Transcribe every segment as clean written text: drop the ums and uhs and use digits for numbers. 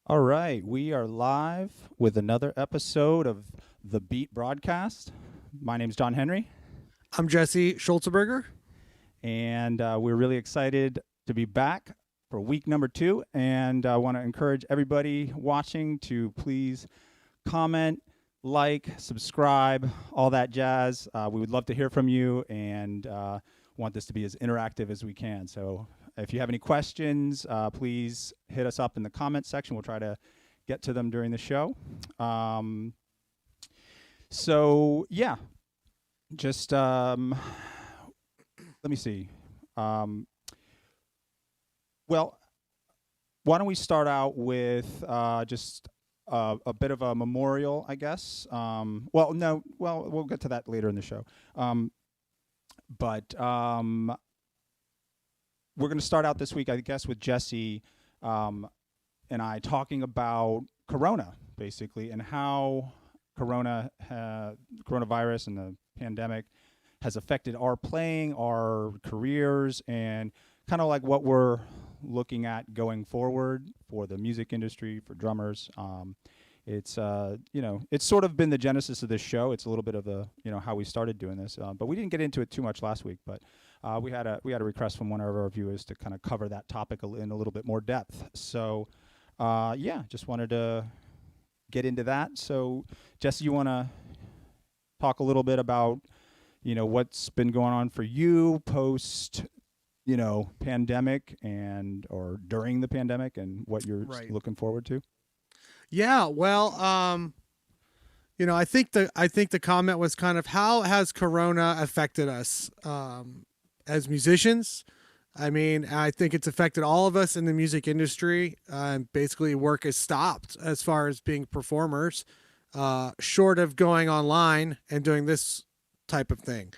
All right, we are live with another episode of the Beat broadcast. My name is John Henry, I'm Jesse Schulzeberger. and we're really excited to be back for week number 2. And I want to encourage everybody watching to please comment, like, subscribe, all that jazz. We would love to hear from you and want this to be as interactive as we can. So if you have any questions, please hit us up in the comment section. We'll try to get to them during the show. So yeah, just let me see. Well, why don't we start out with just a bit of a memorial, I guess. No, we'll get to that later in the show. But we're going to start out this week, I guess, with Jesse and I talking about Corona, basically, and how coronavirus and the pandemic has affected our playing, our careers, and kind of like what we're looking at going forward for the music industry, for drummers. It's it's sort of been the genesis of this show. It's a little bit of the how we started doing this, but we didn't get into it too much last week. But we had a request from one of our viewers to kind of cover that topic in a little bit more depth. So just wanted to get into that. So Jesse, you want to talk a little bit about what's been going on for you post pandemic and or during the pandemic, and what you're Right. looking forward to? Yeah. Well, I think the comment was kind of how has Corona affected us as musicians. I mean, I think it's affected all of us in the music industry. Basically, work has stopped as far as being performers, short of going online and doing this type of thing.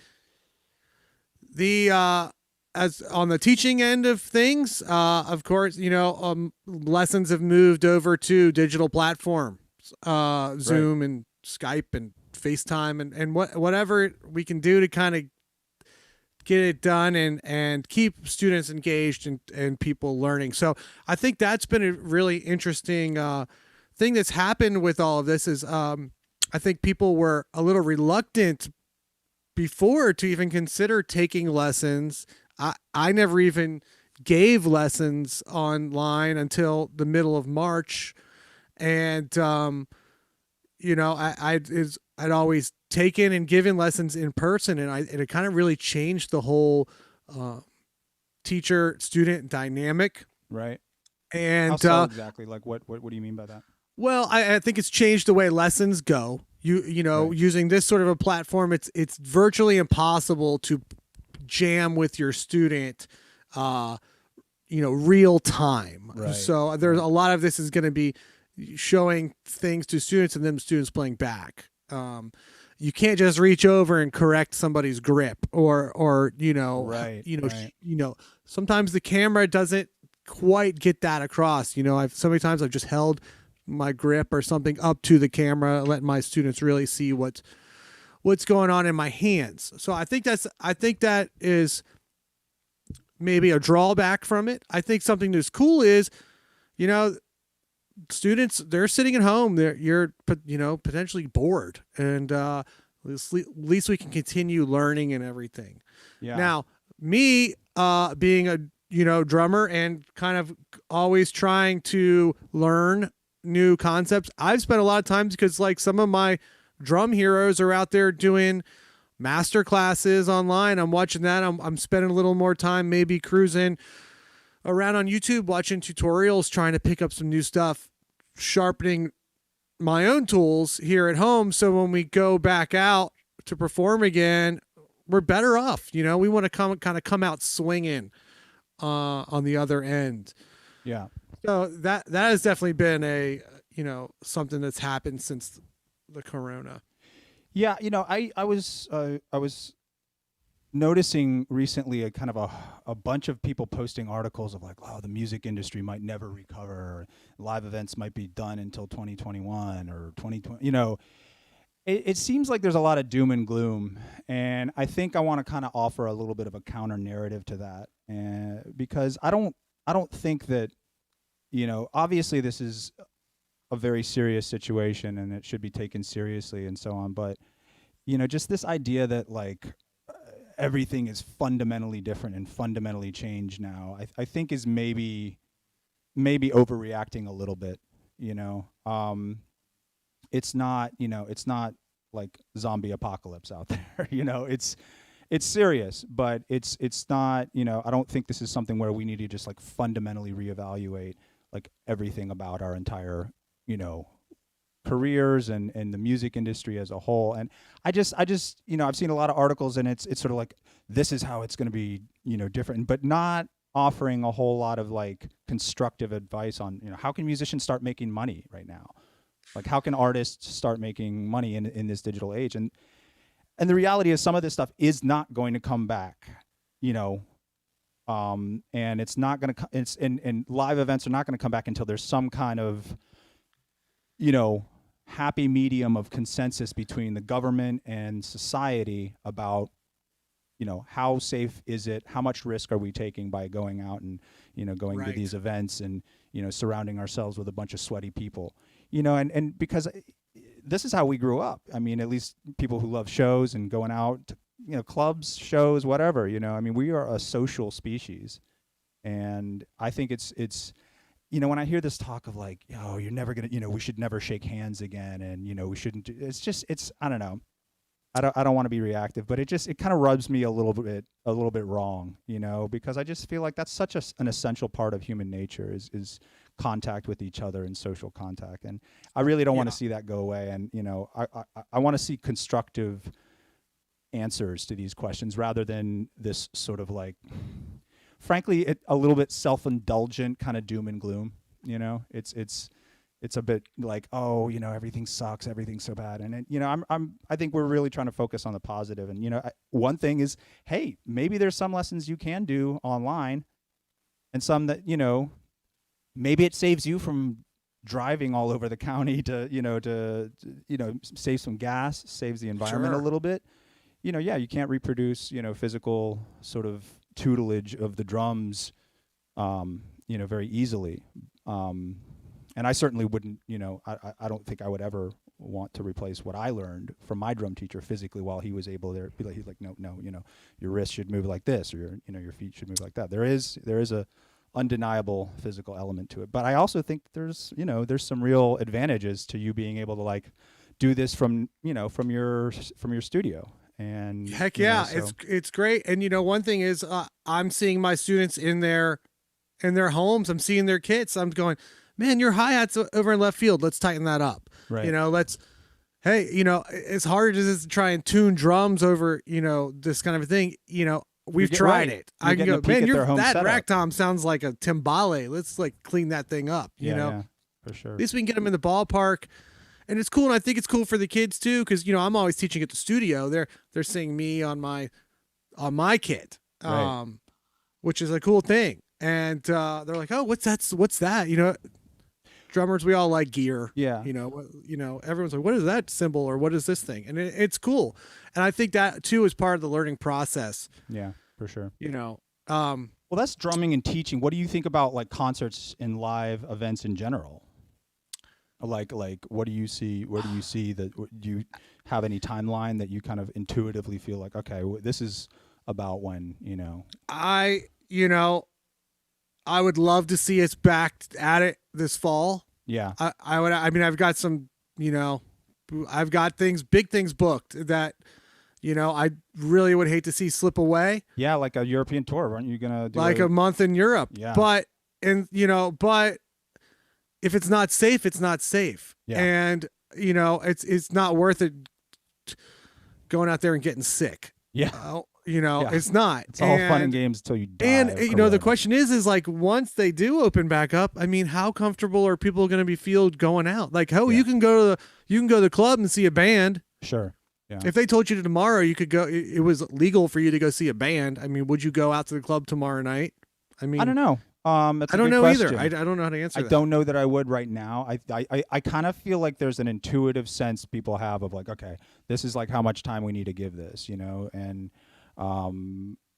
The As on the teaching end of things, of course, lessons have moved over to digital platforms, Zoom and Skype and FaceTime and whatever we can do to kind of get it done and keep students engaged and people learning. So I think that's been a really interesting thing that's happened with all of this is I think people were a little reluctant before to even consider taking lessons. I never even gave lessons online until the middle of March. And, I'd always taken and given lessons in person, and it kind of really changed the whole teacher student dynamic. Right. And How so exactly? Like what do you mean by that? well, I think it's changed the way lessons go. Right. Using this sort of a platform, it's virtually impossible to jam with your student real time. Right. So there's a lot of this is going to be showing things to students and then students playing back. You can't just reach over and correct somebody's grip or Right. sometimes the camera doesn't quite get that across. I've so many times I've just held my grip or something up to the camera, letting my students really see what's going on in my hands. So I think that is maybe a drawback from it. I think something that's cool is, students, they're sitting at home. You're potentially bored, and at least we can continue learning and everything. Yeah. Now, me being a drummer and kind of always trying to learn new concepts, I've spent a lot of times because like some of my drum heroes are out there doing master classes online. I'm watching that. I'm spending a little more time maybe cruising around on YouTube, watching tutorials, trying to pick up some new stuff, sharpening my own tools here at home. So when we go back out to perform again, we're better off. We want to come out swinging on the other end. Yeah. So that has definitely been a something that's happened since the corona. Yeah. I was noticing recently a kind of a bunch of people posting articles of like, oh, the music industry might never recover, or live events might be done until 2021 or 2020. It seems like there's a lot of doom and gloom, and I think I want to kind of offer a little bit of a counter narrative to that, and because I don't think that obviously this is a very serious situation and it should be taken seriously and so on. But, just this idea that like everything is fundamentally different and fundamentally changed now, I think is maybe overreacting a little bit, it's not, it's not like zombie apocalypse out there. It's serious, but it's not, I don't think this is something where we need to just like fundamentally reevaluate like everything about our entire, careers and the music industry as a whole. And I just I've seen a lot of articles, and it's sort of like this is how it's going to be, different, but not offering a whole lot of like constructive advice on, how can musicians start making money right now? Like how can artists start making money in this digital age? And the reality is some of this stuff is not going to come back, and it's not going to and live events are not going to come back until there's some kind of, happy medium of consensus between the government and society about, how safe is it? How much risk are we taking by going out and, going to these events and, surrounding ourselves with a bunch of sweaty people, and because this is how we grew up. I mean, at least people who love shows and going out to, clubs, shows, whatever, we are a social species. And I think it's, when I hear this talk of like, you're never going to, we should never shake hands again. And, we shouldn't do, I don't know. I don't want to be reactive, but it kind of rubs me a little bit wrong, because I just feel like that's such an essential part of human nature is contact with each other and social contact. And I really don't want to see that go away. And, I want to see constructive answers to these questions rather than this sort of like, frankly, a little bit self-indulgent kind of doom and gloom. It's a bit like, everything sucks, everything's so bad, and I think we're really trying to focus on the positive. And one thing is, hey, maybe there's some lessons you can do online, and some that maybe it saves you from driving all over the county to save some gas, saves the environment a little bit. You can't reproduce physical sort of tutelage of the drums, very easily. And I certainly wouldn't, I don't think I would ever want to replace what I learned from my drum teacher physically while he was able to be like, he's like, no, your wrist should move like this, or your feet should move like that. There is a undeniable physical element to it. But I also think there's some real advantages to you being able to like do this from your studio. And heck yeah, it's great. And one thing is I'm seeing my students in their homes. I'm seeing their kits. I'm going, man, your hi-hat's over in left field. Let's tighten that up. Right. As hard as it is to try and tune drums over, this kind of a thing, we've tried it. I can go, man, that rack tom sounds like a timbale. Let's like clean that thing up, Yeah, for sure. At least we can get them in the ballpark. And it's cool. And I think it's cool for the kids too. Cause I'm always teaching at the studio. They're seeing me on my kit, right. Which is a cool thing. And, they're like, oh, what's that? Drummers, we all like gear. Yeah. Everyone's like, what is that symbol or what is this thing? And it's cool. And I think that too is part of the learning process. Yeah, for sure. Well, that's drumming and teaching. What do you think about like concerts and live events in general? Like what do you see? Where do you see that? Do you have any timeline that you kind of intuitively feel like, okay, this is about when, I would love to see us back at it this fall. Yeah. I would. I mean, I've got some, I've got big things booked that, I really would hate to see slip away. Yeah, like a European tour. Aren't you gonna do a month in Europe? Yeah. But if it's not safe, it's not safe. Yeah. And it's not worth it going out there and getting sick. Yeah. It's not. It's all fun and games until you die. And the question is like once they do open back up, I mean, how comfortable are people going to be feel going out? Like, you can go to the club and see a band. Sure. Yeah. If they told you tomorrow you could go, it was legal for you to go see a band. I mean, would you go out to the club tomorrow night? I mean, I don't know. I don't know either. I don't know how to answer that. I don't know that I would right now. I kind of feel like there's an intuitive sense people have of like, okay, this is like how much time we need to give this, and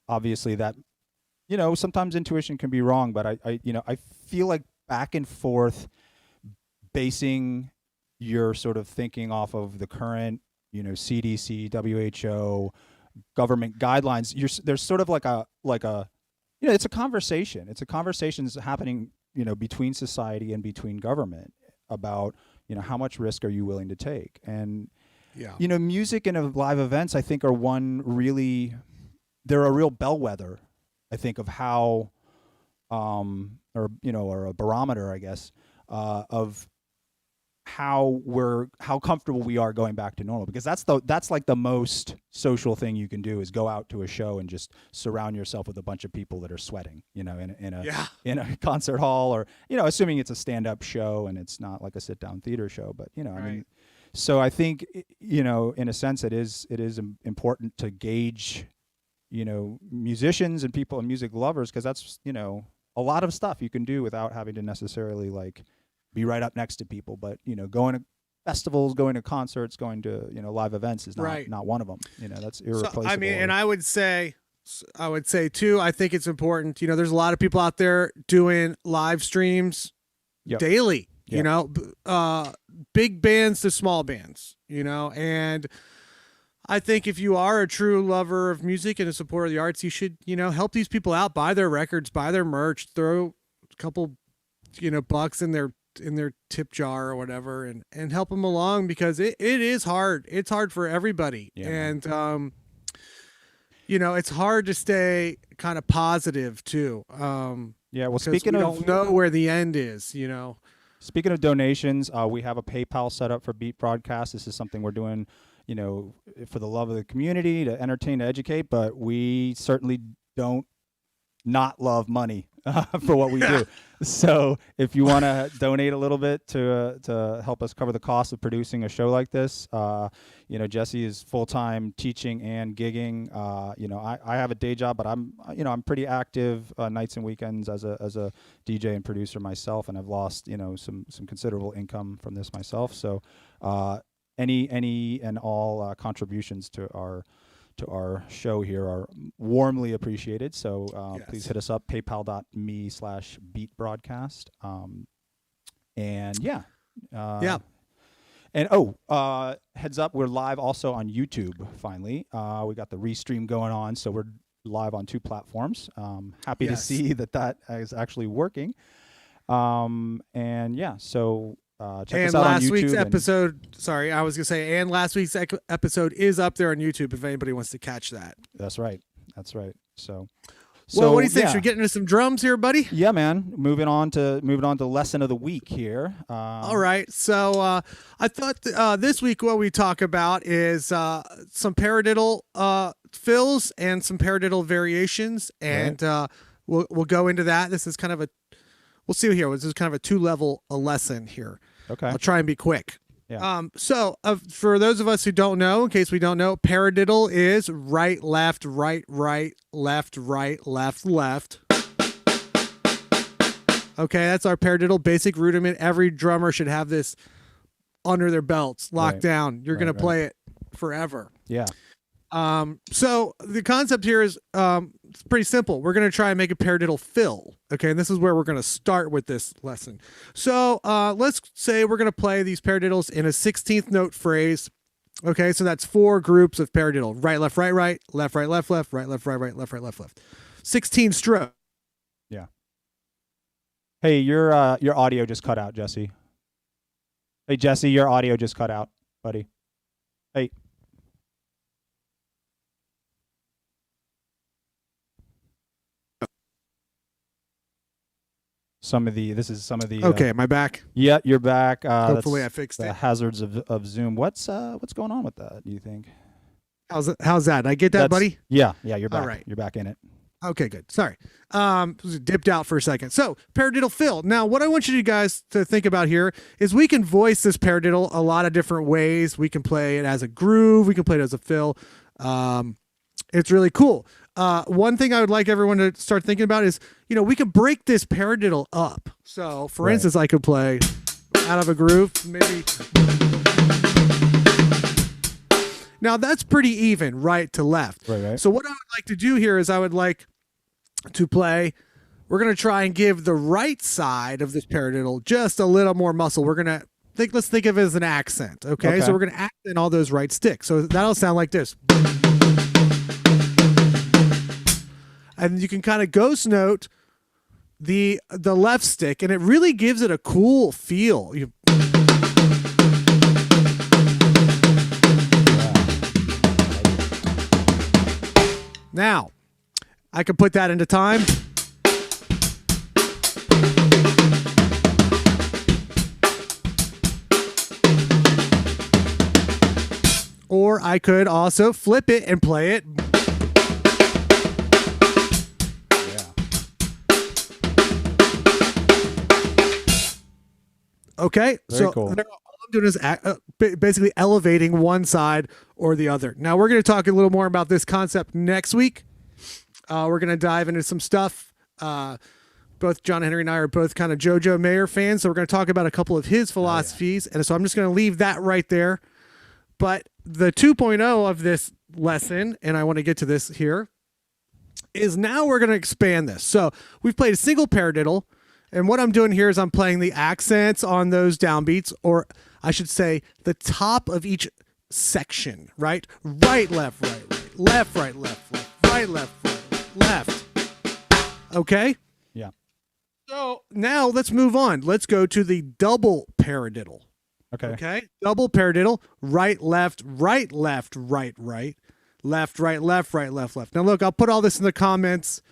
obviously that, sometimes intuition can be wrong, but I feel like back and forth basing your sort of thinking off of the current, CDC, WHO, government guidelines, there's sort of like a it's a conversation. It's a conversation that's happening, between society and between government about, how much risk are you willing to take? And music and live events, I think, are they're a real bellwether, I think, of how, or a barometer, I guess, of how comfortable we are going back to normal, because that's like the most social thing you can do, is go out to a show and just surround yourself with a bunch of people that are sweating, in a concert hall, or, assuming it's a stand-up show and it's not like a sit-down theater show, but, right. I mean, so I think, in a sense, it is important to gauge, musicians and people and music lovers, because that's, a lot of stuff you can do without having to necessarily like be right up next to people, but going to festivals, going to concerts, going to live events is not one of them. That's irreplaceable. So, I mean, and I would say too, I think it's important. There's a lot of people out there doing live streams daily. Yep. Big bands to small bands. And I think if you are a true lover of music and a supporter of the arts, you should help these people out, buy their records, buy their merch, throw a couple bucks in their tip jar or whatever, and help them along, because it is hard. It's hard for everybody. Yeah, and it's hard to stay kind of positive too. Well, speaking we of, don't know where the end is. Speaking of donations, we have a PayPal set up for Beat Broadcast. This is something we're doing, for the love of the community, to entertain, to educate, but we certainly don't not love money for what we do. So if you want to donate a little bit to help us cover the cost of producing a show like this, Jesse is full-time teaching and gigging. I have a day job, but I'm pretty active nights and weekends as a DJ and producer myself, and I've lost some considerable income from this myself. So any and all contributions to our show here are warmly appreciated. So yes. Please hit us up, paypal.me/beatbroadcast. And heads up, we're live also on YouTube finally. We got the restream going on, so we're live on 2 platforms. Happy to see that is actually working. Check us out on YouTube. And last week's episode is up there on YouTube if anybody wants to catch that. That's right. So what do you think? Should we get into some drums here, buddy? Yeah, man. Moving on to lesson of the week here. All right. So I thought this week what we talk about is some paradiddle fills and some paradiddle variations, and we'll go into that. This is kind of we'll see here. This is kind of a 2-level lesson here. Okay. I'll try and be quick. Yeah. For those of us who don't know, in case we don't know, paradiddle is right, left, right, right, left, right, left, left. Okay, that's our paradiddle basic rudiment. Every drummer should have this under their belts, locked down. You're going to play it forever. Yeah. So the concept here is it's pretty simple. We're going to try and make a paradiddle fill. Okay, and this is where we're going to start with this lesson. So let's say we're going to play these paradiddles in a 16th note phrase. Okay, so that's 4 groups of paradiddle. Right, left, right, right, left, right, left, left, right, left, right, right, left, right, left, left. 16 stroke. Yeah. Hey, your audio just cut out, Jesse. Hey, Jesse, your audio just cut out, buddy. Hey. This is some of the okay, am I back? Yeah, you're back. Hopefully I fixed the it. hazards of Zoom. What's going on with that, do you think? How's that? Did I get that, buddy? Yeah, you're back. All right. You're back in it. Okay, good. Sorry. Dipped out for a second. So, paradiddle fill. Now, what I want you guys to think about here is we can voice this paradiddle a lot of different ways. We can play it as a groove. We can play it as a fill. It's really cool. One thing I would like everyone to start thinking about is, we can break this paradiddle up. So, for instance, I could play out of a groove, maybe. Now, that's pretty even, right to left. Right. So what I would like to do here is I would like to play we're going to try and give the right side of this paradiddle just a little more muscle. We're going to let's think of it as an accent. Okay. So we're going to accent all those right sticks. So that'll sound like this. And you can kind of ghost note the left stick, and it really gives it a cool feel. Now, I can put that into time. Or I could also flip it and play it. Okay, Very cool. All I'm doing is basically elevating one side or the other. Now, we're going to talk a little more about this concept next week. We're going to dive into some stuff. Both John Henry and I are both kind of Jojo Mayer fans, so we're going to talk about a couple of his philosophies. And so I'm just going to leave that right there. But the 2.0 of this lesson, and I want to get to this here, is now we're going to expand this. So we've played a single paradiddle. And what I'm doing here is I'm playing the accents on those downbeats, or I should say the top of each section, right? Right, left, right, right, left, right, left, left, right, left, left. Okay? Yeah. So now let's move on. Let's go to the double paradiddle. Okay? Double paradiddle, right, left, right, left, right, right, left, right, left, right, left, left. Now look, I'll put all this in the comments.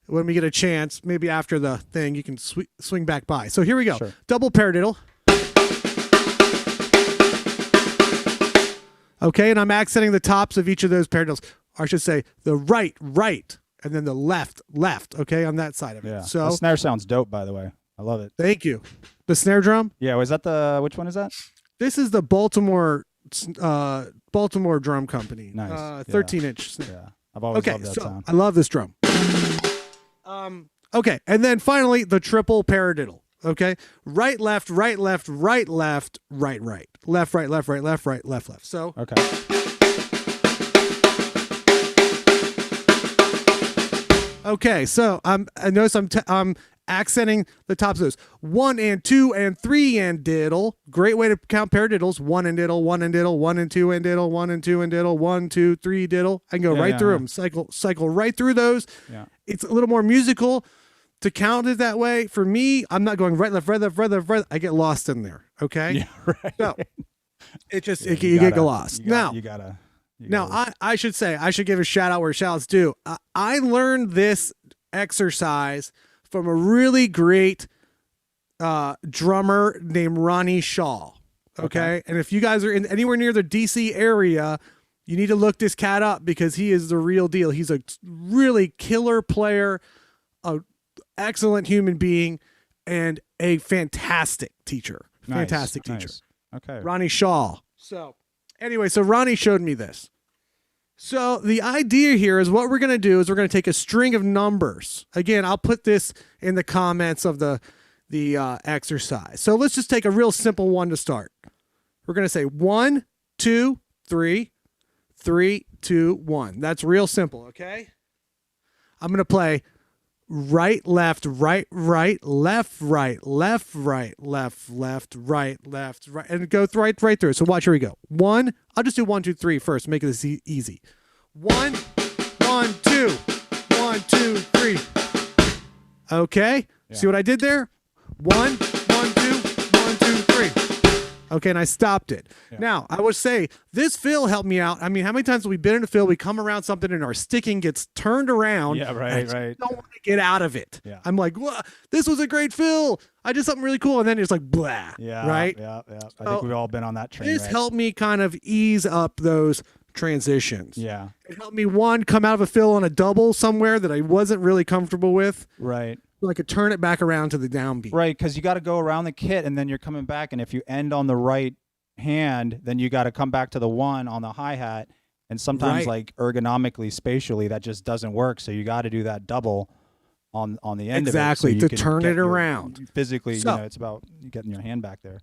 When we get a chance, maybe after the thing, you can swing back by. So here we go. Sure. Double paradiddle. Okay, and I'm accenting the tops of each of those paradiddles. Or I should say the right, right, and then the left, left. Okay, on that side of it. Yeah. So the snare sounds dope, by the way. I love it. Thank you. The snare drum? Yeah, was that which one is that? This is the Baltimore Drum Company. Nice. 13-inch snare. Yeah. I've always loved that sound. I love this drum. Okay, and then finally the triple paradiddle. Okay, right, left, right, left, right, left, right, right, left, right, left, right, left, right, left, left. So okay. Okay, so I notice I'm accenting the tops of those 1 and 2 and 3 and diddle. Great way to count paradiddles. 1 and diddle, 1 and diddle, 1 and 2 and diddle, 1 and 2 and diddle, 1, 2, 3 diddle. I can go right through them. Cycle right through those. Yeah. It's a little more musical to count it that way. For me, I'm not going right, left, right, left, right, left, right. I get lost in there. Okay. Yeah. Right. So it just you get lost. You gotta. I should say I should give a shout out where shoutouts due. I learned this exercise from a really great drummer named Ronnie Shaw. Okay. And if you guys are anywhere near the DC area, you need to look this cat up because he is the real deal. He's a really killer player, an excellent human being, and a fantastic teacher. Fantastic teacher. Okay. Ronnie Shaw. So anyway, so Ronnie showed me this. So the idea here is what we're going to do is we're going to take a string of numbers. Again, I'll put this in the comments of the exercise. So let's just take a real simple one to start. We're going to say 1, 2, 3, 3, 2, 1. That's real simple, okay? I'm going to play right, left, right, right, left, right, left, right, left, left, right, left, right, and go right through. So watch, here we go. 1, I'll just do 1, 2, 3 first, make this easy. 1, 1, 2, 1, 2, 3. Okay, see what I did there? 1, 1, 2, 1, 2, 3. Okay, and I stopped it. Yeah. Now, I would say this fill helped me out. I mean, how many times have we been in a fill, we come around something and our sticking gets turned around. Yeah, right. I don't want to get out of it. Yeah. I'm like, this was a great fill. I did something really cool. And then it's like, blah. Yeah, right? Yeah. I think we've all been on that train. This helped me kind of ease up those transitions. Yeah. It helped me, one, come out of a fill on a double somewhere that I wasn't really comfortable with. Right. So I could turn it back around to the downbeat. Right, because you got to go around the kit and then you're coming back. And if you end on the right hand, then you got to come back to the 1 on the hi-hat. And sometimes like ergonomically, spatially, that just doesn't work. So you got to do that double on the end exactly, of it. So to turn it around. Physically, so, it's about getting your hand back there.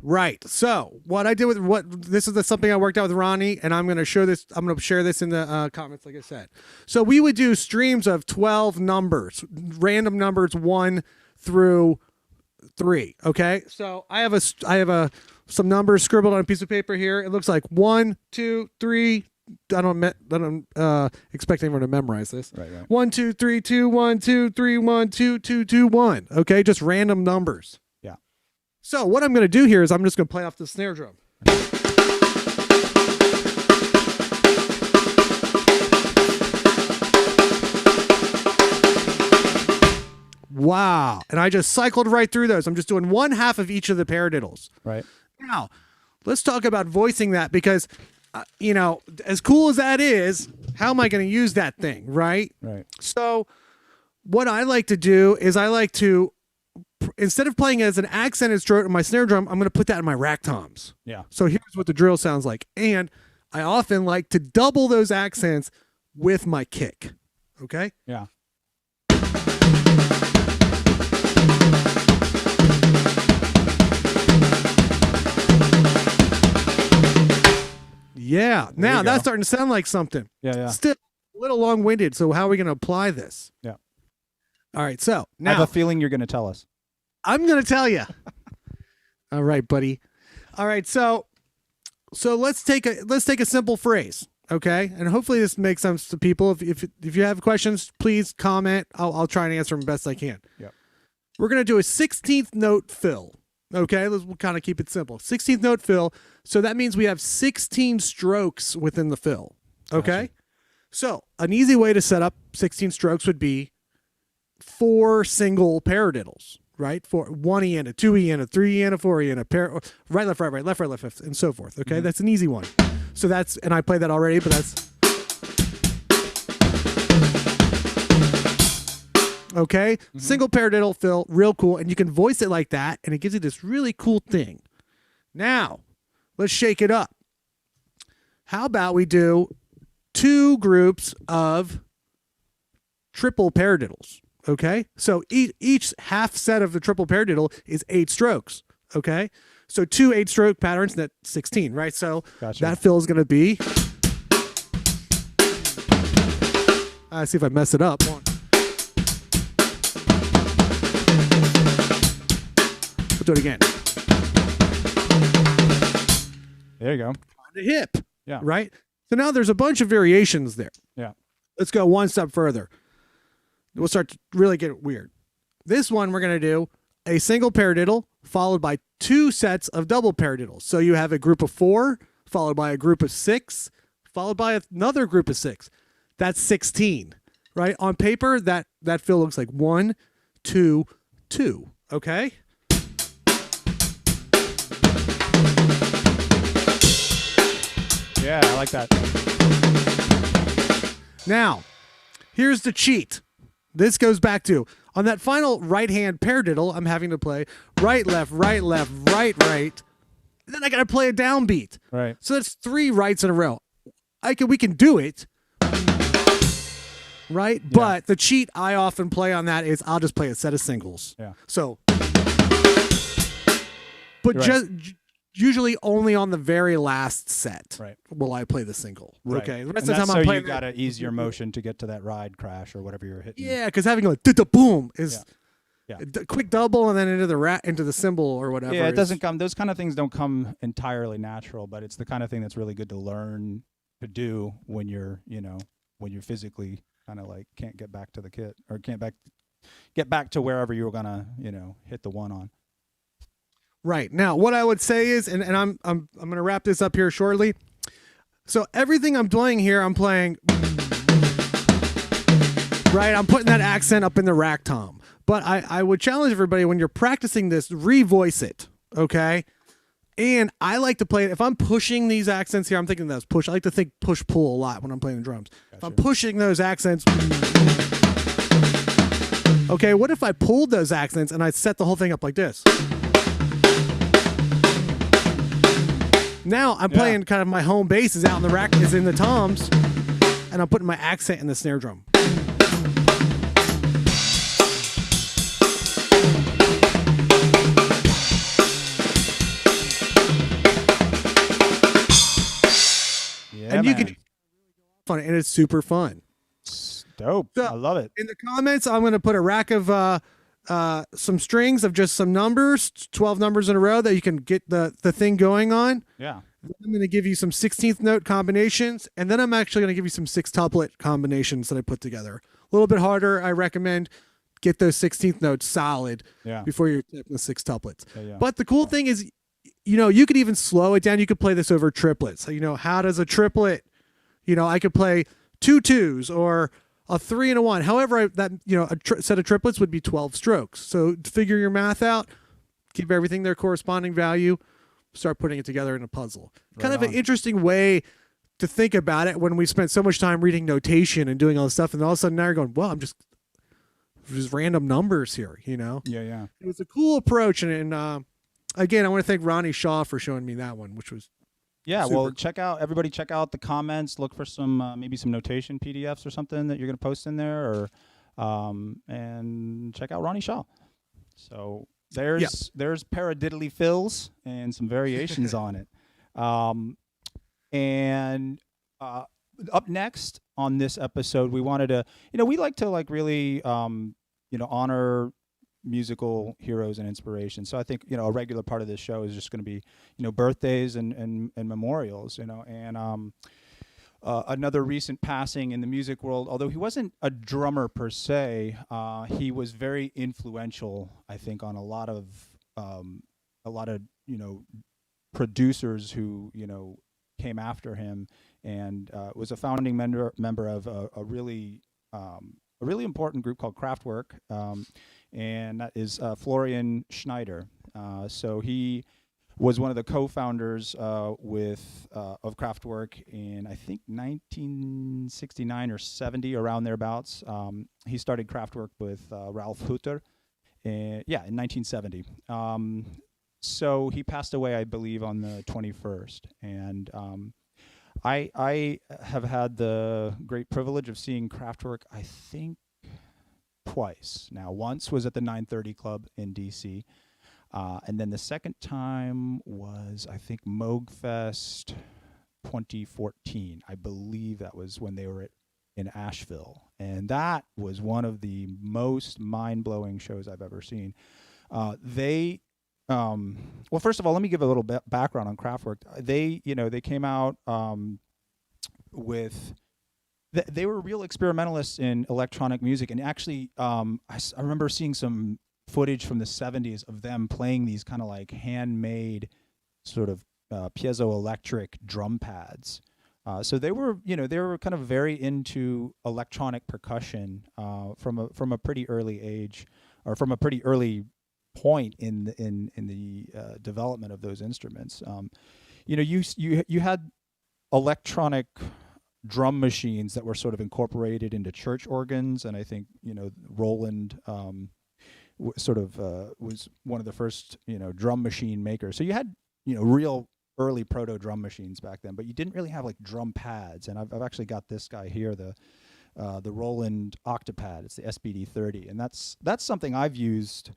Right. So what I did with this is something I worked out with Ronnie, and I'm going to show this. I'm going to share this in the comments, like I said. So we would do streams of 12 numbers, random numbers 1 through 3. Okay. So I have some numbers scribbled on a piece of paper here. It looks like 1, 2, 3. I don't expect anyone to memorize this. Right. 1, 2, 3, 2, 1, 2, 3, 1, 2, 2, 2, 1. Okay, just random numbers. Yeah. So what I'm going to do here is I'm just going to play off the snare drum. Wow. And I just cycled right through those. I'm just doing 1/2 of each of the paradiddles. Right. Now, let's talk about voicing that because, as cool as that is, how am I going to use that thing, right? Right. So what I like to do is I like to, instead of playing as an accented stroke on my snare drum, I'm going to put that in my rack toms. Yeah. So here's what the drill sounds like. And I often like to double those accents with my kick. Okay? Yeah. Yeah. Now that's starting to sound like something. Yeah. Still a little long-winded. So how are we going to apply this? Yeah. All right. So I now have a feeling you're going to tell us. I'm going to tell you. All right, buddy. All right. So let's take a simple phrase. Okay. And hopefully this makes sense to people. If you have questions, please comment. I'll try and answer them best I can. Yep. We're going to do a 16th note fill. Okay, we'll kind of keep it simple. 16th note fill. So that means we have 16 strokes within the fill. Okay? Gotcha. So an easy way to set up 16 strokes would be 4 single paradiddles, right? For 1 E and a 2 E and a 3 E and a 4 E and a pair, right, left, right, left, left, and so forth. Okay, That's an easy one. So and I played that already, but that's. Okay, single paradiddle fill, real cool, and you can voice it like that, and it gives you this really cool thing. Now, let's shake it up. How about we do 2 groups of triple paradiddles? Okay, so each half set of the triple paradiddle is 8 strokes. Okay, so 2 8-stroke patterns, that's 16, right? So Gotcha. that fill is going to be. See if I mess it up. Do it again. There you go. The hip. Yeah. Right? So now there's a bunch of variations there. Yeah. Let's go one step further. We'll start to really get weird. This one we're going to do a single paradiddle followed by 2 sets of double paradiddles. So you have a group of 4 followed by a group of 6 followed by another group of 6. That's 16. Right? On paper that fill looks like 1 2 2. Okay? Yeah, I like that. Now, here's the cheat. This goes back to, on that final right-hand paradiddle, I'm having to play right, left, right, left, right, right. And then I got to play a downbeat. Right. So that's 3 rights in a row. We can do it, right? Yeah. But the cheat I often play on that is I'll just play a set of singles. Yeah. So, but You're just usually only on the very last set Right. will I play the single. Right. Okay. The And rest of the that's time I'm so playing. you got to ease your motion to get to that ride crash or whatever you're hitting. Yeah, because having a boom is Yeah. a quick double and then into the cymbal or whatever. Yeah, it doesn't come. Those kind of things don't come entirely natural, but it's the kind of thing that's really good to learn to do when you're physically kind of like can't get back to the kit or can't get back to wherever you were gonna hit the one on. Right. Now, what I would say is, and I'm going to wrap this up here shortly. So everything I'm playing here, I'm playing, right? I'm putting that accent up in the rack tom. But I would challenge everybody when you're practicing this, revoice it, okay? And I like to play it. If I'm pushing these accents here, I'm thinking that's push. I like to think push-pull a lot when I'm playing the drums. Gotcha. If I'm pushing those accents, okay, what if I pulled those accents and I set the whole thing up like this? Now I'm playing kind of my home base is out in the rack, is in the toms, and I'm putting my accent in the snare drum. on it, and it's super fun. It's dope. So, I love it. in the comments, I'm going to put a rack of some strings of just some numbers, 12 numbers in a row that you can get the thing going on. Yeah. I'm going to give you some 16th note combinations, and then I'm actually going to give you some 6-tuplet combinations that I put together. A little bit harder. I recommend get those 16th notes solid before you're tapping the 6-tuplets. But the cool thing is, you could even slow it down. You could play this over triplets. So, how does a triplet, I could play 2 2s or a 3 and a 1. However, a set of triplets would be 12 strokes. So figure your math out, give everything their corresponding value, start putting it together in a puzzle. Kind of an interesting way to think about it when we spent so much time reading notation and doing all this stuff, and all of a sudden now you're going, well, I'm just random numbers here, Yeah. It was a cool approach, and again, I want to thank Ronnie Shaw for showing me that one, which was super. Well, check out the comments. Look for some maybe some notation PDFs or something that you're going to post in there, or and check out Ronnie Shaw. So there's Paradiddly fills and some variations on it. And up next on this episode, we wanted to, we like to really honor musical heroes and inspirations. So I think a regular part of this show is just going to be birthdays and memorials. And another recent passing in the music world, although he wasn't a drummer per se, he was very influential, I think, on a lot of producers who came after him, and was a founding member of a really important group called Kraftwerk, and that is Florian Schneider. So he was one of the co-founders of Kraftwerk in, I think, 1969 or 70, around thereabouts. He started Kraftwerk with Ralf Hutter, in 1970. So he passed away, I believe, on the 21st. And I have had the great privilege of seeing Kraftwerk, I think, twice. Now, once was at the 930 Club in D.C., and then the second time was, I think, Moogfest 2014. I believe that was when they were in Asheville. And that was one of the most mind-blowing shows I've ever seen. Well, first of all, let me give a little bit background on Kraftwerk. They came out with... They were real experimentalists in electronic music. And actually, I remember seeing some footage from the 70s of them playing these kind of like handmade sort of piezoelectric drum pads. So they were kind of very into electronic percussion from a pretty early age, or from a pretty early point in the development of those instruments. You had electronic drum machines that were sort of incorporated into church organs, and I think Roland was one of the first drum machine makers. So you had real early proto drum machines back then, but you didn't really have like drum pads. And I've actually got this guy here, the Roland Octopad. It's the SBD30, and that's something I've used,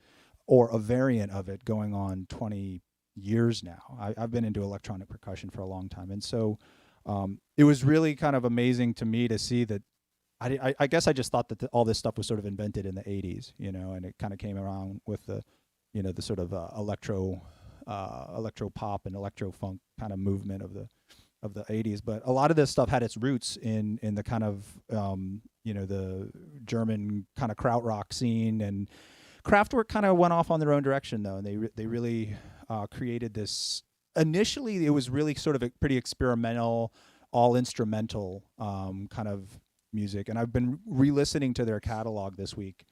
or a variant of it, going on 20 years now. I've been into electronic percussion for a long time, and so it was really kind of amazing to me to see that. I guess I just thought that all this stuff was sort of invented in the 80s, and it kind of came around with the sort of electro pop and electro funk kind of movement of the 80s. But a lot of this stuff had its roots in the kind of the German kind of krautrock scene, and Kraftwerk kind of went off on their own direction though, and they really created this. Initially, it was really sort of a pretty experimental, all instrumental kind of music, and I've been re-listening to their catalog this week,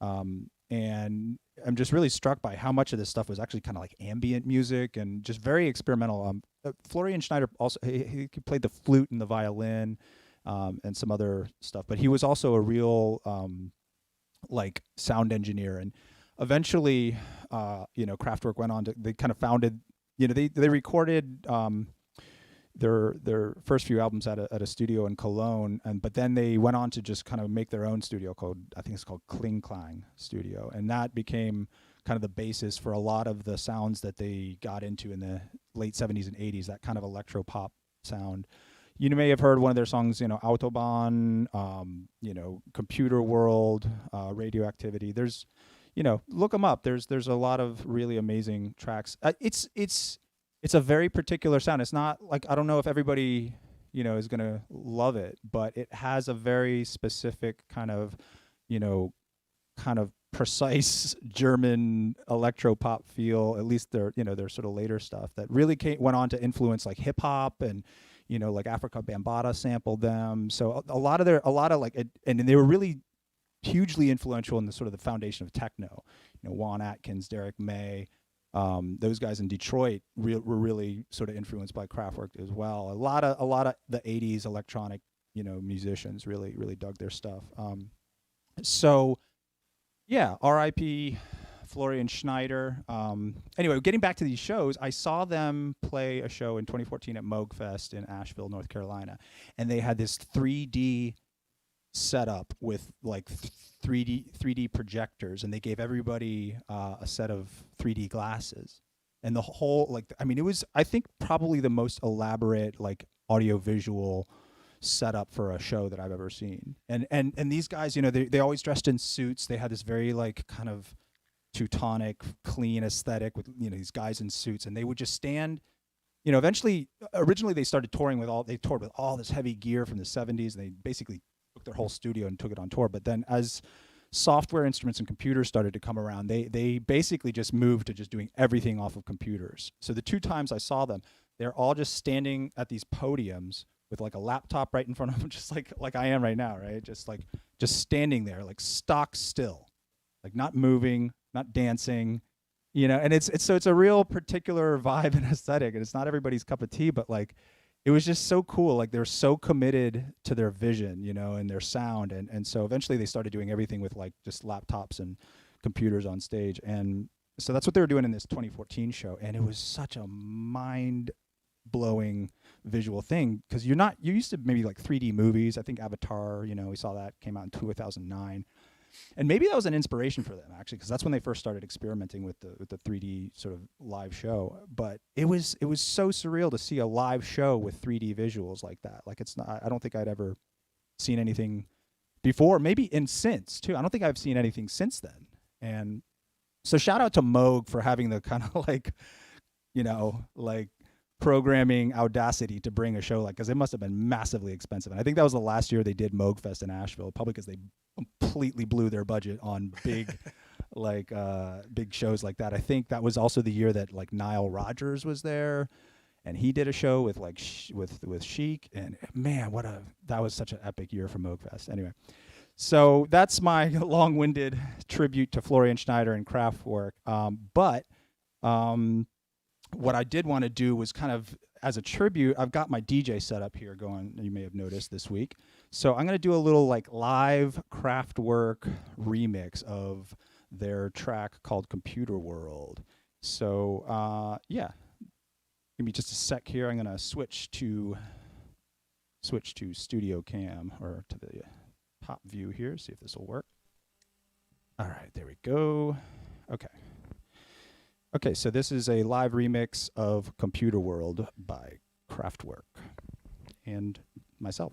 and I'm just really struck by how much of this stuff was actually kind of like ambient music and just very experimental. Florian Schneider also he played the flute and the violin, and some other stuff, but he was also a real like sound engineer. And eventually, Kraftwerk went on to, they kind of founded, they recorded their first few albums at a studio in Cologne, but then they went on to just kind of make their own studio I think it's called Kling Klang Studio, and that became kind of the basis for a lot of the sounds that they got into in the late 70s and 80s, that kind of electro pop sound. you may have heard one of their songs, Autobahn, Computer World, Radioactivity. There's, look them up. There's a lot of really amazing tracks. It's a very particular sound. It's not like, I don't know if everybody, is gonna love it, but it has a very specific kind of precise German electro pop feel. At least their sort of later stuff that really went on to influence like hip hop, and like Africa Bambaataa sampled them. So a lot of like, and they were really hugely influential in the sort of the foundation of techno. Juan Atkins, Derek May, those guys in Detroit were really sort of influenced by Kraftwerk as well. A lot of the 80s electronic musicians really dug their stuff. So yeah, R.I.P. Florian Schneider. Anyway, getting back to these shows, I saw them play a show in 2014 at Moogfest in Asheville, North Carolina, and they had this 3D setup with like 3D projectors, and they gave everybody a set of 3D glasses, and the whole it was, I think, probably the most elaborate like audiovisual setup for a show that I've ever seen. And these guys, they always dressed in suits. They had this very like kind of Teutonic, clean aesthetic with these guys in suits, and they would just stand. Originally they started touring they toured with all this heavy gear from the 70s, and they basically took their whole studio and took it on tour. But then as software instruments and computers started to come around, they basically just moved to just doing everything off of computers. So the 2 times I saw them, they're all just standing at these podiums with like a laptop right in front of them, just like I am right now, right? Just standing there, like stock still, like not moving, not dancing, and it's a real particular vibe and aesthetic, and it's not everybody's cup of tea, but like, it was just so cool. Like they're so committed to their vision, and their sound. And so eventually they started doing everything with like just laptops and computers on stage. And so that's what they were doing in this 2014 show. And it was such a mind blowing visual thing, because you're used to maybe like 3D movies. I think Avatar, we saw that came out in 2009, and maybe that was an inspiration for them actually, because that's when they first started experimenting with the 3D sort of live show. But it was so surreal to see a live show with 3D visuals like that. Like, it's not, I don't think I'd ever seen anything before, maybe since too. I don't think I've seen anything since then. And so shout out to Moog for having the kind of like programming audacity to bring a show because it must have been massively expensive. And I think that was the last year they did Moogfest in Asheville, probably because they completely blew their budget on big big shows like that. I think that was also the year that like Nile Rodgers was there, and he did a show with like with Chic, and man, that was such an epic year for Moogfest. Anyway, so that's my long-winded tribute to Florian Schneider and Kraftwerk. But what I did want to do was kind of, as a tribute, I've got my DJ setup here going, you may have noticed this week. So I'm going to do a little like live Kraftwerk remix of their track called Computer World. So yeah, give me just a sec here. I'm going to switch to Studio Cam, or to the top view here, see if this will work. All right, there we go. Okay, so this is a live remix of Computer World by Kraftwerk and myself.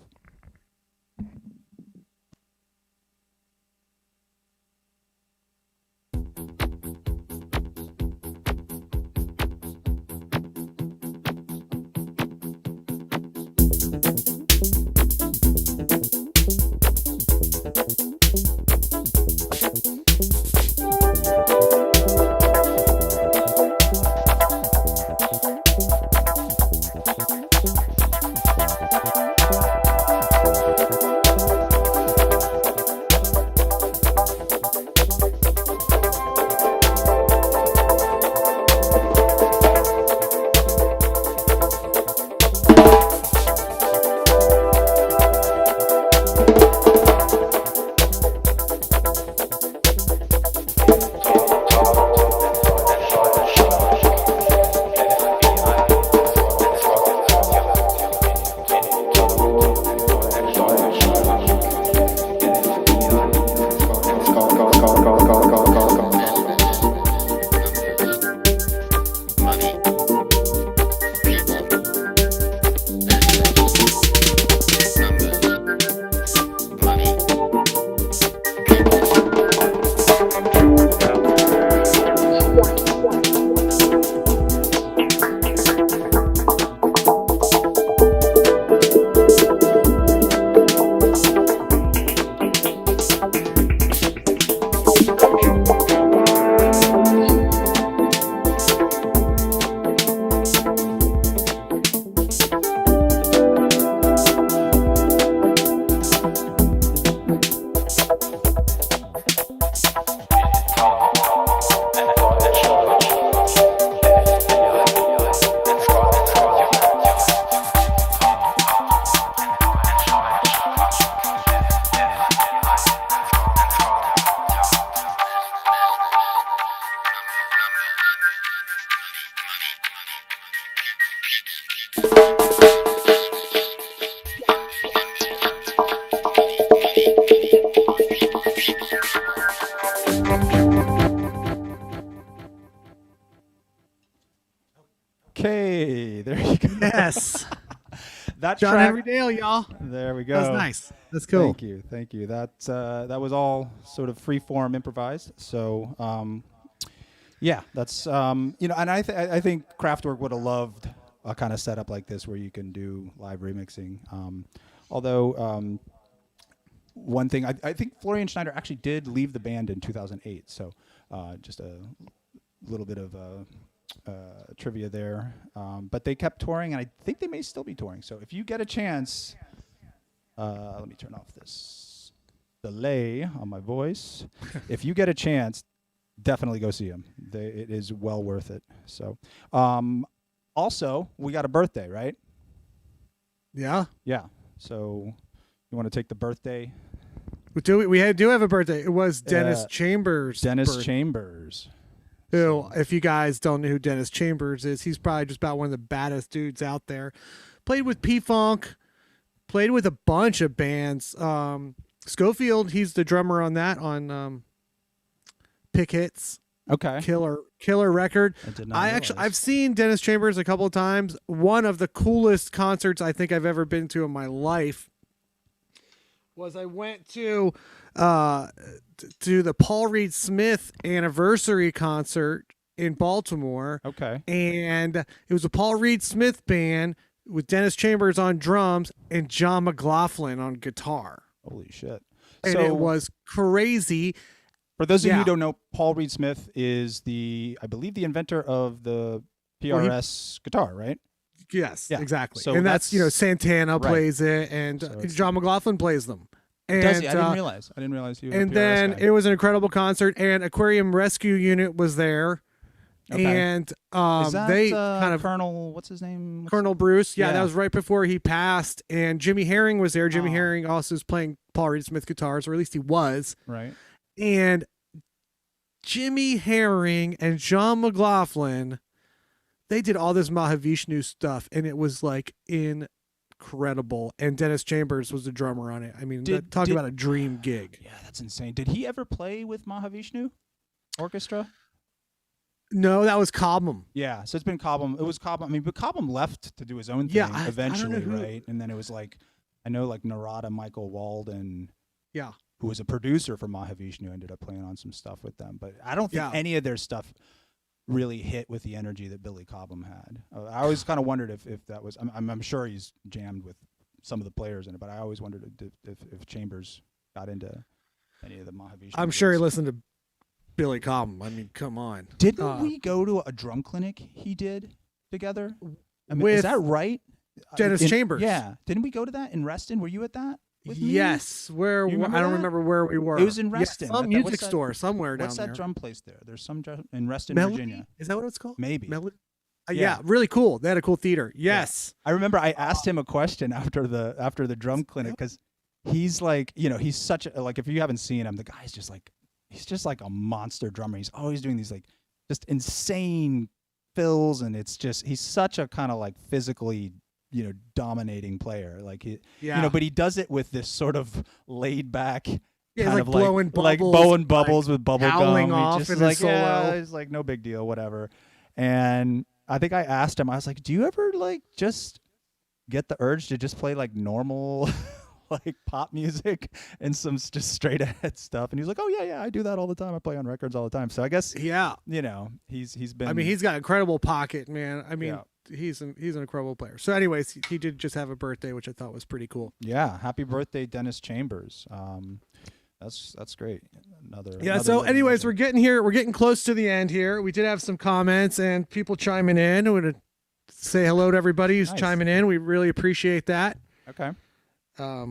Yes. That John track. Henry Dale, y'all. There we go. That's nice. That's cool. Thank you. That was all sort of free form improvised. So yeah, that's and I think Kraftwerk would have loved a kind of setup like this where you can do live remixing. Although one thing I think Florian Schneider actually did leave the band in 2008. So just a little bit of trivia there. But they kept touring, and I think they may still be touring. So if you get a chance, let me turn off this delay on my voice. If you get a chance, definitely go see them. It is well worth it. So also, we got a birthday, right? Yeah. Yeah. So you want to take the birthday? We do have a birthday. It was Dennis Chambers. Chambers. Who, if you guys don't know who Dennis Chambers is, he's probably just about one of the baddest dudes out there. Played with P-Funk, played with a bunch of bands. Schofield, he's the drummer on that, on Pick Hits. Okay. Killer record. I've seen Dennis Chambers a couple of times. One of the coolest concerts I think I've ever been to in my life was I went to the Paul Reed Smith anniversary concert in Baltimore. Okay. And it was a Paul Reed Smith band with Dennis Chambers on drums and John McLaughlin on guitar. Holy shit. And it was crazy. For those of you who don't know, Paul Reed Smith is I believe the inventor of the PRS guitar, right? Yes, yeah. Exactly. So and that's Santana plays it, and John McLaughlin plays them. And, does he? I didn't realize he was and a PRS then guy. it was an incredible concert, and Aquarium Rescue Unit was there. Okay. And is that, they kind of Colonel, what's his name? Colonel Bruce. Yeah, that was right before he passed. And Jimmy Herring was there. Jimmy Herring also is playing Paul Reed Smith guitars, or at least he was. Right. And Jimmy Herring and John McLaughlin, they did all this Mahavishnu stuff, and it was like incredible. And Dennis Chambers was the drummer on it. I mean, talk about a dream gig. Yeah, that's insane. Did he ever play with Mahavishnu Orchestra? No, that was Cobham. Yeah, so it's been Cobham. It was Cobham. I mean, but Cobham left to do his own thing eventually, right? And then it was like, I know like Narada Michael Walden, who was a producer for Mahavishnu, ended up playing on some stuff with them. But I don't think any of their stuff really hit with the energy that Billy Cobham had. I always kind of wondered if that was. I'm sure he's jammed with some of the players in it, but I always wondered if Chambers got into any of the Mahavishnu. I'm sure he listened to Billy Cobham. I mean, come on. Didn't we go to a drum clinic he did together? I mean, is that right? Dennis Chambers. Yeah. Didn't we go to that in Reston? Were you at that with me? Yes. I don't remember where we were. It was in Reston. Some music store somewhere down there. What's that drum place there? There's some drum in Reston, Melody? Virginia. Is that what it's called? Maybe. Melody? Yeah, really cool. They had a cool theater. Yes. Yeah. I remember I asked him a question after the drum clinic, because he's like, he's such a, like, if you haven't seen him, the guy's just like, he's just like a monster drummer. He's always doing these like just insane fills, and it's just, he's such a kind of like physically, dominating player. Like but he does it with this sort of laid back kind like of blowing like bubbles, blowing bubbles with bubble howling gum. off He just in is like, his solo. he's like, no big deal, whatever. And I think I asked him, I was like, do you ever like just get the urge to just play like normal like pop music and some just straight ahead stuff? And he was like, oh yeah, I do that all the time. I play on records all the time. So I guess he's been, I mean, he's got an incredible pocket, man. I mean, he's an incredible player. So anyways, he did just have a birthday, which I thought was pretty cool. Yeah, happy birthday, Dennis Chambers. That's great. So anyways, we're getting close to the end here. We did have some comments and people chiming in. I want to say hello to everybody who's chiming in. We really appreciate that. Okay. Who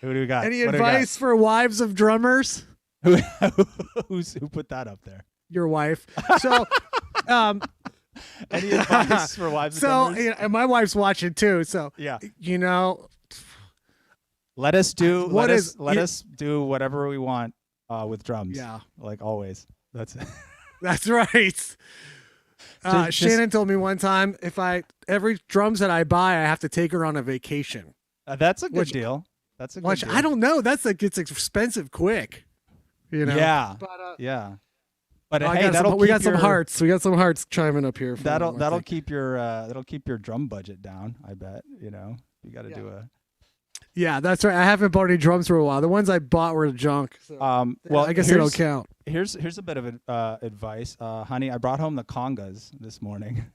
do we got? Any advice for wives of drummers? Who put that up there? Your wife. So any advice for wives of drummers? And my wife's watching too. So let us do do whatever we want with drums. Yeah. Like always. That's it. That's right. Shannon told me one time, every drums that I buy, I have to take her on a vacation. That's a good deal. That's a good deal. I don't know. That's like, it's expensive quick. Yeah. But But Oh, hey, we got some hearts. We got some hearts chiming up here. That'll keep your drum budget down. I bet. You know, you got to do a. Yeah, that's right. I haven't bought any drums for a while. The ones I bought were junk. So Well, I guess they don't count. Here's a bit of advice, honey. I brought home the congas this morning,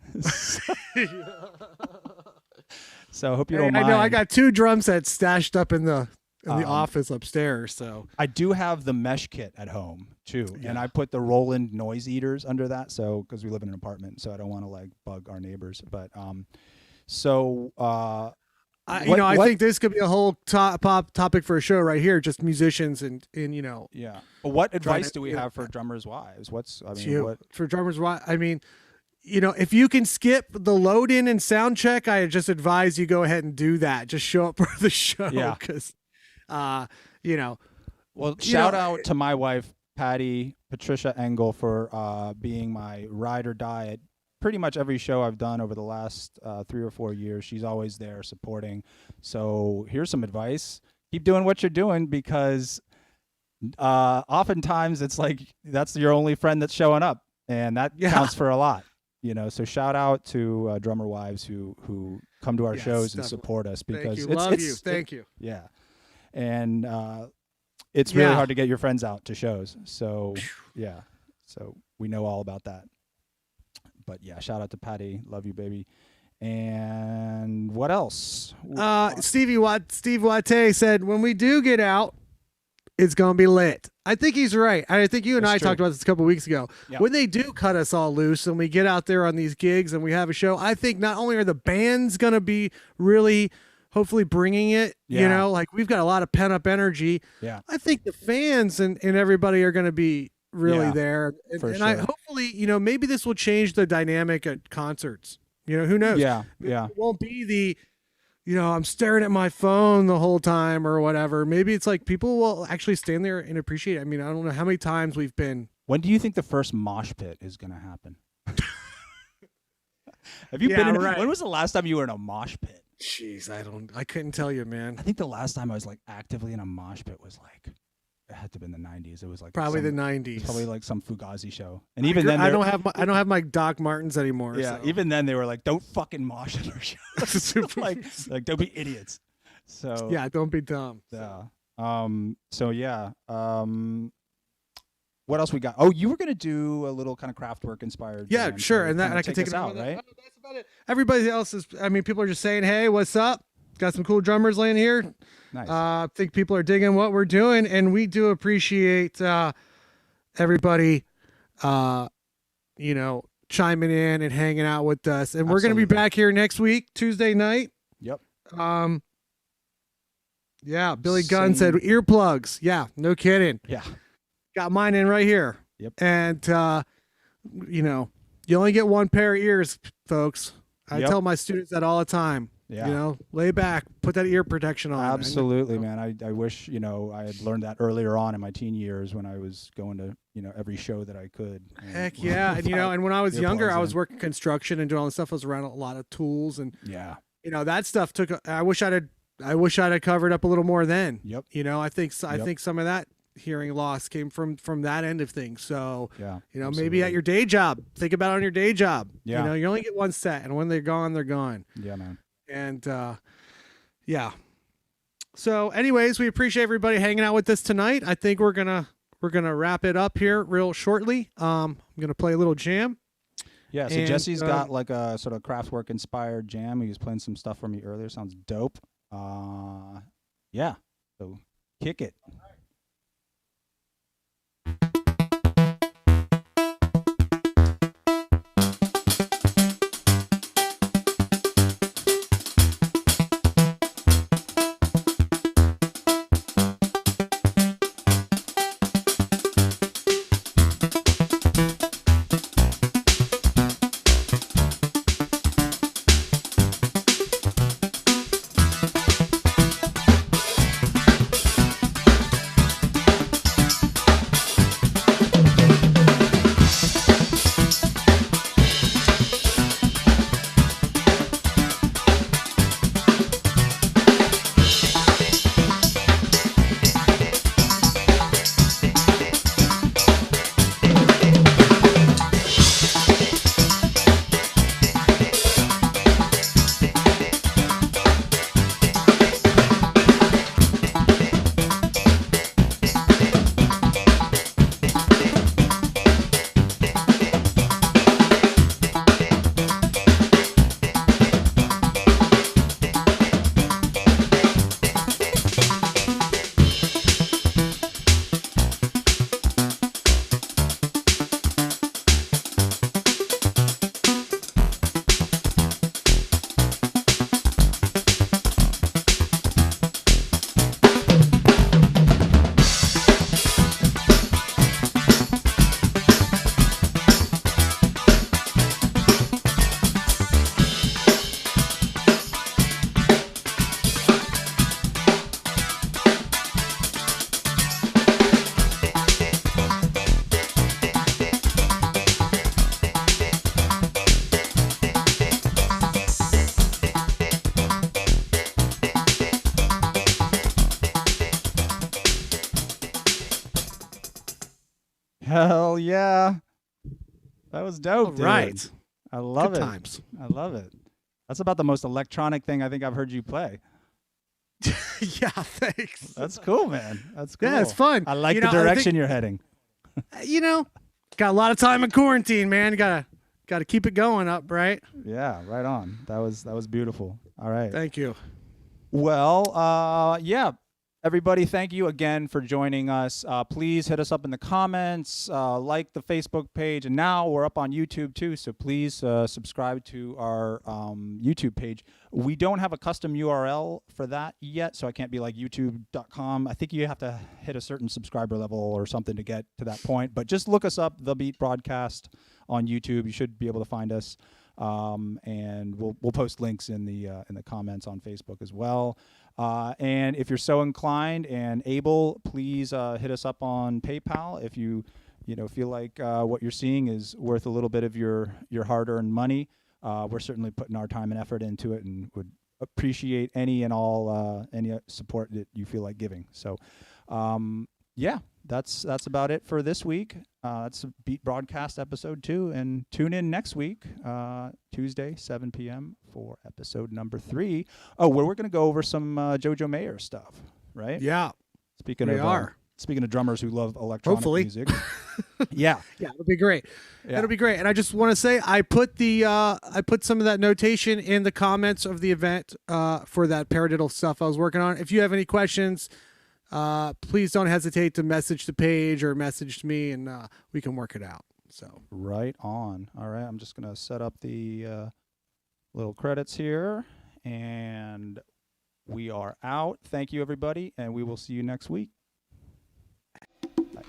so I hope you don't mind. I know I got 2 drum sets stashed up in the office upstairs. So I do have the mesh kit at home too, and I put the Roland noise eaters under that, so because we live in an apartment, so I don't want to like bug our neighbors. But I think this could be a whole topic for a show right here, just musicians and you know. Yeah. But what advice do we have for drummers' wives? For drummers' wives? I mean, you know, if you can skip the load in and sound check, I just advise you go ahead and do that. Just show up for the show. Yeah. Because, you know. Well, shout out to my wife, Patricia Engel, for being my ride or die at pretty much every show I've done over the last 3 or 4 years. She's always there supporting. So here's some advice. Keep doing what you're doing, because oftentimes it's like that's your only friend that's showing up, and that counts for a lot. You know, so shout out to drummer wives who come to our shows and support us, because Thank you. Yeah. And it's really hard to get your friends out to shows. So yeah. So we know all about that. But yeah, shout out to Patty. Love you, baby. And what else? Steve Watte said, when we do get out, it's going to be lit. I think he's right. I think you and I talked about this a couple of weeks ago. Yep. When they do cut us all loose and we get out there on these gigs and we have a show, I think not only are the bands going to be really hopefully bringing it, you know, like we've got a lot of pent up energy. Yeah. I think the fans and everybody are going to be really there. And I hopefully, you know, maybe this will change the dynamic at concerts. You know, who knows? Yeah. It won't be the, you know, I'm staring at my phone the whole time or whatever. Maybe it's like people will actually stand there and appreciate it. I mean, I don't know how many times we've been. When do you think the first mosh pit is going to happen? Have you been in when was the last time you were in a mosh pit? Jeez, I couldn't tell you, man. I think the last time I was like actively in a mosh pit was like, it had to have been the 90s. It was like probably the 90s. Probably like some Fugazi show. And even then I don't have my Doc Martens anymore. Yeah, so. Even then they were like, don't fucking mosh at our show. like don't be idiots. So yeah, don't be dumb. Yeah. What else we got? Oh, you were gonna do a little kind of Kraftwerk inspired. Yeah, sure. And I can take it out, right? That's about it. Everybody else is. I mean, people are just saying, "Hey, what's up? Got some cool drummers laying here." Nice. I think people are digging what we're doing, and we do appreciate everybody, you know, chiming in and hanging out with us. And we're going to be back here next week, Tuesday night. Yep. Yeah, Billy Gunn said earplugs. Yeah, no kidding. Yeah. Got mine in right here. Yep. And, you know, you only get one pair of ears, folks. I tell my students that all the time. Yeah. You know, lay back, put that ear protection on. Absolutely, man. I wish, you know, I had learned that earlier on in my teen years when I was going to, you know, every show that I could. Heck yeah. And, you know, and when I was younger, I was working construction and doing all this stuff. I was around a lot of tools and, you know, that stuff I wish I'd have covered up a little more then. Yep. You know, I think some of that hearing loss came from that end of things. So, you know, maybe at your day job, think about it on your day job. Yeah. You know, you only get one set, and when they're gone, they're gone. Yeah, man. And yeah. So anyways, we appreciate everybody hanging out with us tonight. I think we're gonna wrap it up here real shortly. I'm gonna play a little jam. Yeah, so Jesse's got like a sort of Kraftwerk inspired jam. He was playing some stuff for me earlier. Sounds dope. Yeah. So kick it. Hell yeah. That was dope, All dude. right. I love Good it. times. I love it. That's about the most electronic thing I think I've heard you play. Yeah, thanks. That's cool, man. That's cool. Yeah, it's fun. I like You the know, I direction think- you're heading. Got a lot of time in quarantine, man. Gotta keep it going up, right? Yeah, right on. That was beautiful. All right. Thank you. Well, yeah. Everybody, thank you again for joining us. Please hit us up in the comments, like the Facebook page, and now we're up on YouTube too. So please subscribe to our YouTube page. We don't have a custom URL for that yet, so I can't be like youtube.com. I think you have to hit a certain subscriber level or something to get to that point. But just look us up, The Beat Broadcast, on YouTube. You should be able to find us, and we'll post links in the comments on Facebook as well. And if you're so inclined and able, please hit us up on PayPal if you feel like what you're seeing is worth a little bit of your hard-earned money. We're certainly putting our time and effort into it, and would appreciate any and all any support that you feel like giving. So, yeah, that's about it for this week. That's Beat Broadcast episode 2, and tune in next week, Tuesday, 7 p.m. for episode number 3. Oh, where we're going to go over some Jojo Mayer stuff, right? Yeah, Speaking we of are. Speaking of drummers who love electronic Hopefully. music. Yeah. Yeah, it'll be great. Yeah. It'll be great. And I just want to say I put some of that notation in the comments of the event for that Paradiddle stuff I was working on. If you have any questions, please don't hesitate to message the page or message me, and we can work it out. So Right on. All right, I'm just going to set up the little credits here, and we are out. Thank you, everybody, and we will see you next week. Bye.